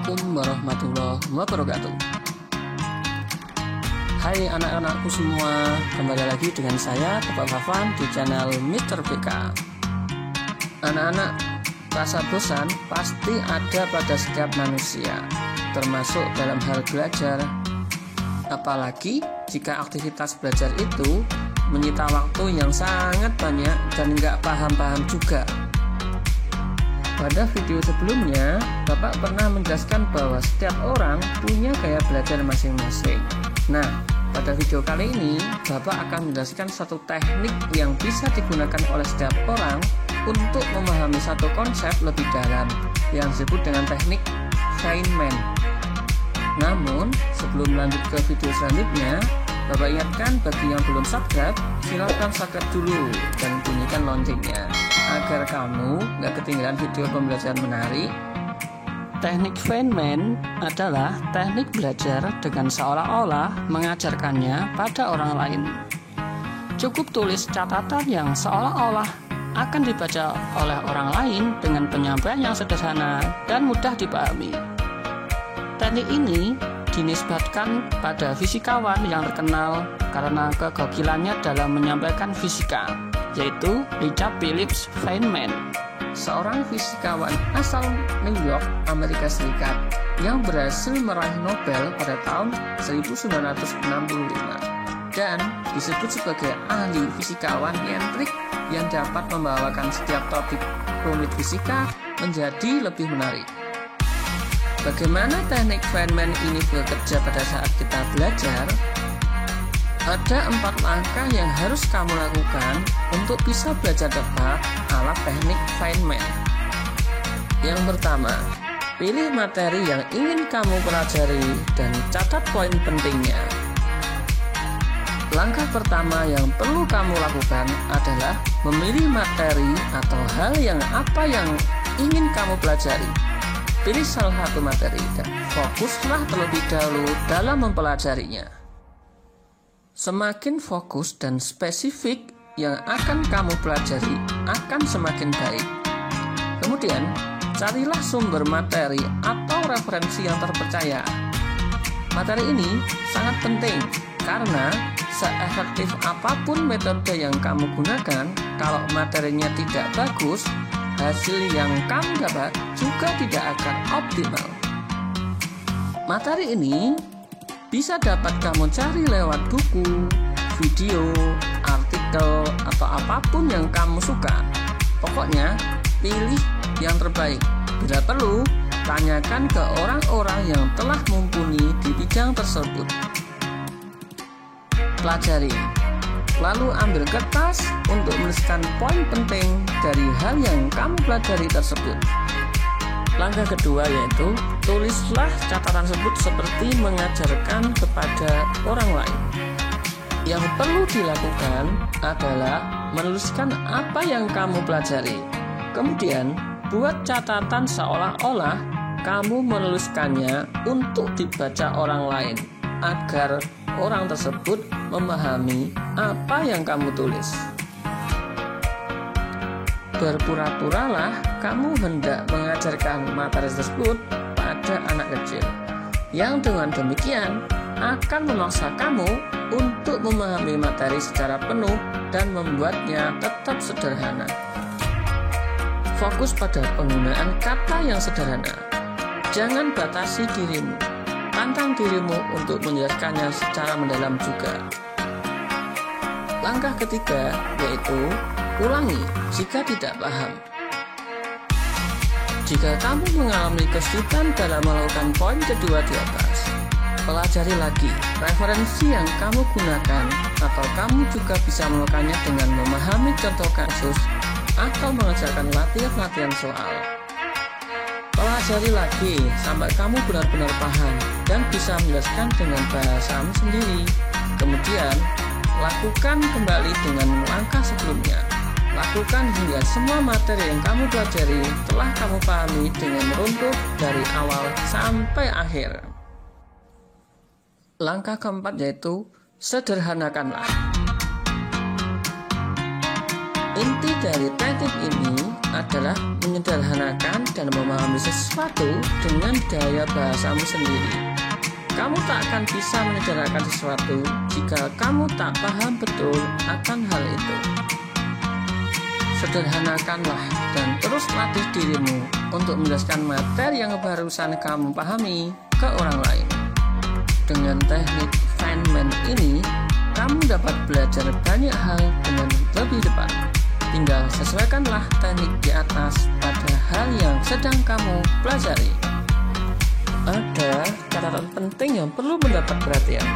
Assalamualaikum warahmatullahi wabarakatuh. Hai anak-anakku semua, kembali lagi dengan saya Bapak Fafan di channel Mr. BK. Anak-anak, rasa bosan pasti ada pada setiap manusia, termasuk dalam hal belajar. Apalagi jika aktivitas belajar itu menyita waktu yang sangat banyak dan nggak paham-paham juga. Pada video sebelumnya, Bapak pernah menjelaskan bahwa setiap orang punya gaya belajar masing-masing. Nah, pada video kali ini, Bapak akan menjelaskan satu teknik yang bisa digunakan oleh setiap orang untuk memahami satu konsep lebih dalam, yang disebut dengan teknik Feynman. Namun, sebelum lanjut ke video selanjutnya, Bapak ingatkan bagi yang belum subscribe, silakan subscribe dulu dan bunyikan loncengnya agar kamu gak ketinggalan video pembelajaran menarik. Teknik Feynman adalah teknik belajar dengan seolah-olah mengajarkannya pada orang lain. Cukup tulis catatan yang seolah-olah akan dibaca oleh orang lain dengan penyampaian yang sederhana dan mudah dipahami. Teknik ini dinisbatkan pada fisikawan yang terkenal karena kegogilannya dalam menyampaikan fisika, yaitu Richard Phillips Feynman, seorang fisikawan asal New York, Amerika Serikat yang berhasil meraih Nobel pada tahun 1965 dan disebut sebagai ahli fisikawan nyentrik yang dapat membawakan setiap topik rumit fisika menjadi lebih menarik. Bagaimana teknik Feynman ini bekerja pada saat kita belajar? Ada 4 langkah yang harus kamu lakukan untuk bisa belajar tepat ala teknik Feynman. Yang pertama, pilih materi yang ingin kamu pelajari dan catat poin pentingnya. Langkah pertama yang perlu kamu lakukan adalah memilih materi atau hal yang ingin kamu pelajari. Pilih salah satu materi dan fokuslah terlebih dahulu dalam mempelajarinya. Semakin fokus dan spesifik yang akan kamu pelajari akan semakin baik. Kemudian, carilah sumber materi atau referensi yang terpercaya. Materi ini sangat penting karena seefektif apapun metode yang kamu gunakan, kalau materinya tidak bagus, hasil yang kamu dapat juga tidak akan optimal. Materi ini bisa dapat kamu cari lewat buku, video, artikel, atau apapun yang kamu suka. Pokoknya, pilih yang terbaik. Bila perlu, tanyakan ke orang-orang yang telah mumpuni di bidang tersebut. Pelajari. Lalu ambil kertas untuk menuliskan poin penting dari hal yang kamu pelajari tersebut. Langkah kedua yaitu tulislah catatan tersebut seperti mengajarkan kepada orang lain. Yang perlu dilakukan adalah menuliskan apa yang kamu pelajari. Kemudian buat catatan seolah-olah kamu menuliskannya untuk dibaca orang lain agar orang tersebut memahami apa yang kamu tulis. Berpura-puralah kamu hendak mengajarkan materi tersebut pada anak kecil, yang dengan demikian akan memaksa kamu untuk memahami materi secara penuh dan membuatnya tetap sederhana. Fokus pada penggunaan kata yang sederhana. Jangan batasi dirimu. Tantang dirimu untuk menjelaskannya secara mendalam juga. Langkah ketiga yaitu ulangi jika tidak paham. Jika kamu mengalami kesulitan dalam melakukan poin kedua di atas, pelajari lagi referensi yang kamu gunakan, atau kamu juga bisa melakukannya dengan memahami contoh kasus atau mengerjakan latihan-latihan soal. Pelajari lagi sampai kamu benar-benar paham dan bisa menjelaskan dengan bahasamu sendiri. Kemudian, lakukan kembali dengan langkah sebelumnya. Lakukan hingga semua materi yang kamu pelajari telah kamu pahami dengan runtuh dari awal sampai akhir. Langkah keempat yaitu sederhanakanlah. Inti dari teknik ini adalah menyederhanakan dan memahami sesuatu dengan gaya bahasamu sendiri. Kamu tak akan bisa menyederhanakan sesuatu jika kamu tak paham betul akan hal itu. Sederhanakanlah dan terus latih dirimu untuk menjelaskan materi yang barusan kamu pahami ke orang lain. Dengan teknik Feynman ini, kamu dapat belajar banyak hal dengan lebih cepat. Tinggal sesuaikanlah teknik di atas pada hal yang sedang kamu pelajari. Ada catatan penting yang perlu mendapat perhatian.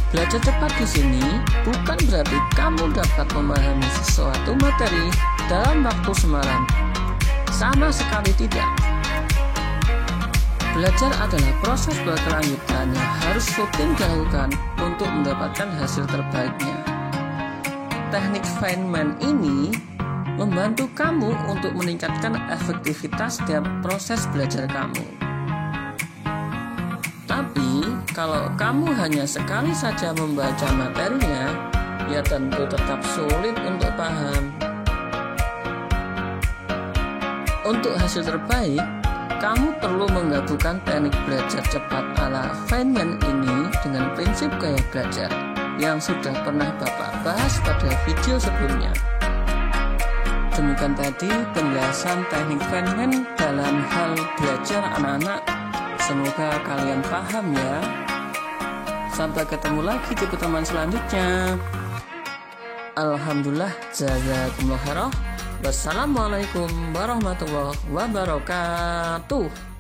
Belajar cepat di sini bukan berarti kamu dapat memahami sesuatu materi dalam waktu semalam. Sama sekali tidak. Belajar adalah proses berkelanjutan yang harus rutin dilakukan untuk mendapatkan hasil terbaiknya. Teknik Feynman ini membantu kamu untuk meningkatkan efektivitas setiap proses belajar kamu. Tapi, kalau kamu hanya sekali saja membaca materinya, ya tentu tetap sulit untuk paham. Untuk hasil terbaik, kamu perlu menggabungkan teknik belajar cepat ala Feynman ini dengan prinsip gaya belajar yang sudah pernah Bapak bahas pada video sebelumnya. Demikian tadi penjelasan teknik Feynman dalam hal belajar anak-anak. Semoga kalian paham ya. Sampai ketemu lagi di pertemuan selanjutnya. Alhamdulillah, jazakumullah khairan. Wassalamualaikum warahmatullahi wabarakatuh.